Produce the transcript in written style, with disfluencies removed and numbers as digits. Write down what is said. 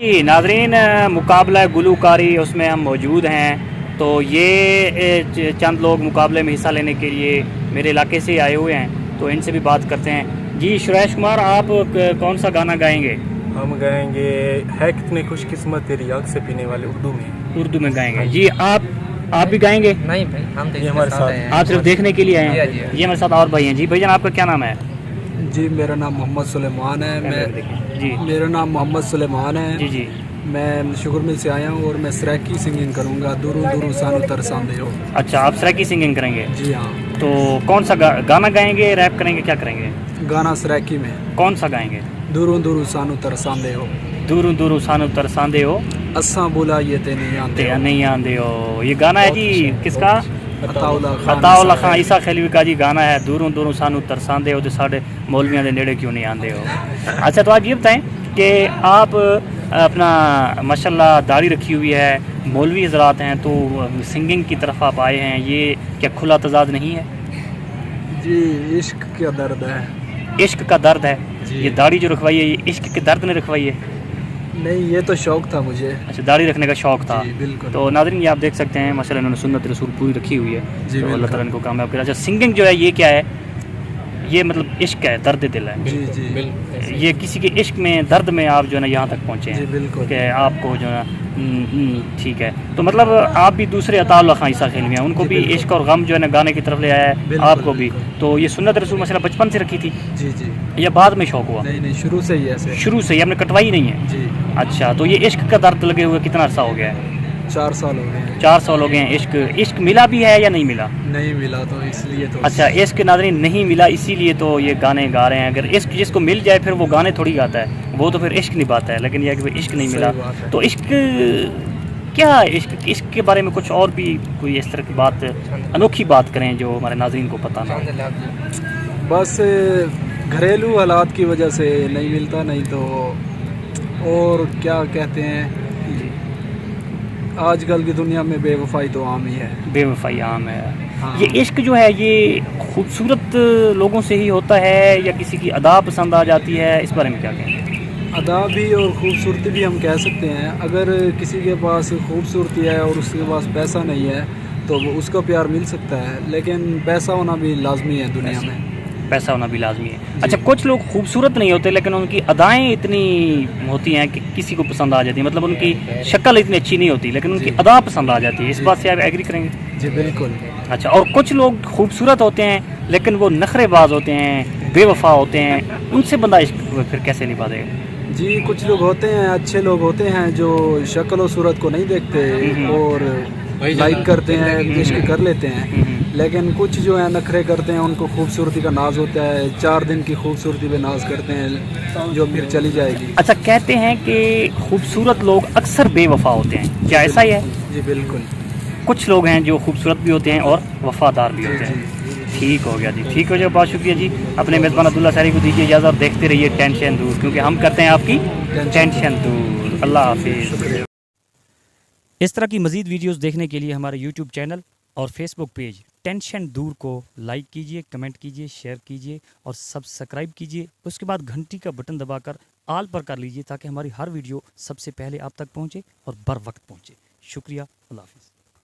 जी नाज़रीन, मुकाबला गुलूकारी उसमें हम मौजूद हैं। तो ये चंद लोग मुकाबले में हिस्सा लेने के लिए मेरे इलाके से आए हुए हैं, तो इनसे भी बात करते हैं। जी सुरेश कुमार, आप कौन सा गाना गाएंगे? हम गाएंगे है कितने खुशकिस्मत तेरी आँख से पीने वाले, उर्दू में। उर्दू में गाएंगे। हाँ जी आप भी गाएंगे? नहीं भाई, हम तो ये हमारे साथ आप सिर्फ देखने के लिए आए हैं? जी, जी। ये हमारे साथ और भाई हैं। जी भैया, आपका क्या नाम है? जी मेरा नाम मोहम्मद सुलेमान है। जी मेरा नाम मोहम्मद सुलेमान है। जी जी। मैं शुगर मिल से आया हूँ और मैं सराकी सिंगिंग करूँगा। दूरू दूरू सानू तरसांदे हो। अच्छा, आप सराकी सिंगिंग करेंगे? जी हाँ। तो कौन सा गाना गाएंगे, रैप करेंगे, क्या करेंगे? गाना सराकी में। कौन सा गाएंगे? दूरू दूरू सानू तरसांदे हो। दूरू दूरू सानू तरसांदे हो, असा बुला ये ते नहीं आते हो। नहीं आंदे हो। ये गाना है जी किसका? अताउल्ला खान ईसा खैलवी का जी गाना है। दूरों दूरों सानू तरसांदे हो, तो साढ़े मौलवियां दे नेड़े क्यों नहीं आंदे हो। अच्छा, तो आप ये बताएं कि आप अपना माशाल्लाह दाढ़ी रखी हुई है, मौलवी हजरात हैं, तो सिंगिंग की तरफ आप आए हैं, ये क्या खुला तजाद नहीं है? जी इश्क क्या दर्द है। इश्क का दर्द है। जी। ये दाढ़ी जो रखवाई है, ये इश्क के दर्द ने रखवाई है? नहीं, ये तो शौक था मुझे। अच्छा, दाढ़ी रखने का शौक था। जी बिल्कुल। तो नाज़रीन, ये आप देख सकते हैं माशाल्लाह इन्होंने सुन्नत रसूल पूरी रखी हुई है। जी तो अल्लाह बिल्कुल। ताला इनको कामयाब करे। अच्छा, सिंगिंग जो है ये क्या है? ये मतलब इश्क है, दर्द दिल है। जी जी ये किसी के इश्क में, दर्द में आप जो है ना यहाँ तक पहुँचे जी हैं बिल्कुल। कि आपको जो है ठीक है। तो मतलब आप भी दूसरे अताउल्ला खान ईसा खैलवी हैं, उनको जी भी बिल्कुल। इश्क और गम जो है ना गाने की तरफ ले आया है, बिल्कुल, आपको भी। बिल्कुल। तो ये सुन्नत रसूल माशाल्लाह बचपन से रखी थी जी जी। या बाद में शौक हुआ? नहीं नहीं, शुरू से ही ऐसे। शुरू से ही आपने कटवाई नहीं है? जी। अच्छा, तो ये इश्क का दर्द लगे हुए कितना अरसा हो गया है? 4 साल हो गए हैं। 4 साल हो गए हैं। इश्क मिला भी है या नहीं मिला? नहीं मिला, तो इसलिए तो। अच्छा, इश्क नाज़रीन नहीं मिला, इसीलिए तो ये गाने गा रहे हैं। अगर इश्क जिसको मिल जाए फिर वो गाने थोड़ी गाता है, वो तो फिर इश्क निभाता है। लेकिन यह कि इश्क नहीं सही मिला, बात है। तो इश्क क्या, इश्क के बारे में कुछ और भी कोई इस तरह की बात, अनोखी बात करें जो हमारे नाज़रीन को पता ना हो। बस घरेलू हालात की वजह से नहीं मिलता, नहीं तो और क्या कहते हैं, आजकल की दुनिया में बेवफाई तो आम ही है। बेवफाई आम है। हाँ। ये इश्क जो है ये खूबसूरत लोगों से ही होता है या किसी की अदा पसंद आ जाती है, इस बारे में क्या कहेंगे? अदा भी और खूबसूरती भी हम कह सकते हैं। अगर किसी के पास खूबसूरती है और उसके पास पैसा नहीं है तो वो उसका प्यार मिल सकता है, लेकिन पैसा होना भी लाजमी है दुनिया में। पैसा होना भी लाजमी है। अच्छा, कुछ लोग खूबसूरत नहीं होते लेकिन उनकी अदाएं इतनी होती हैं कि किसी को पसंद आ जाती है। मतलब उनकी शक्ल इतनी अच्छी नहीं होती लेकिन उनकी अदा पसंद आ जाती है। इस बात से आप एग्री करेंगे? जी बिल्कुल। अच्छा, और कुछ लोग खूबसूरत होते हैं लेकिन वो नखरेबाज होते हैं, बेवफा होते हैं, उनसे बंदा इश्क फिर कैसे निभा देगा? जी कुछ लोग होते हैं, अच्छे लोग होते हैं जो शक्ल और सूरत को नहीं देखते और लाइक करते हैं, इश्क कर लेते हैं। लेकिन कुछ जो है नखरे करते हैं, उनको खूबसूरती का नाज होता है, 4 दिन की खूबसूरती पे नाज करते हैं जो फिर चली जाएगी। अच्छा, कहते हैं कि खूबसूरत लोग अक्सर बेवफा होते हैं, क्या ऐसा ही है? जी बिल्कुल। कुछ लोग हैं जो खूबसूरत भी होते हैं और वफादार भी होते हैं। ठीक हो गया जी, ठीक हो जाए, बहुत शुक्रिया जी। अपने मेज़बान अब्दुल्ला सारी को दीजिए इजाज़त और देखते रहिए टेंशन दूर, क्योंकि हम करते हैं आपकी टेंशन दूर। अल्लाह हाफिज़। इस तरह की मज़ीद वीडियोस देखने के लिए हमारे यूट्यूब चैनल और फेसबुक पेज टेंशन दूर को लाइक कीजिए, कमेंट कीजिए, शेयर कीजिए और सब्सक्राइब कीजिए। उसके बाद घंटी का बटन दबाकर आल पर कर लीजिए ताकि हमारी हर वीडियो सबसे पहले आप तक पहुँचे और बर वक्त पहुँचे। शुक्रिया, अल्लाह हाफिज़।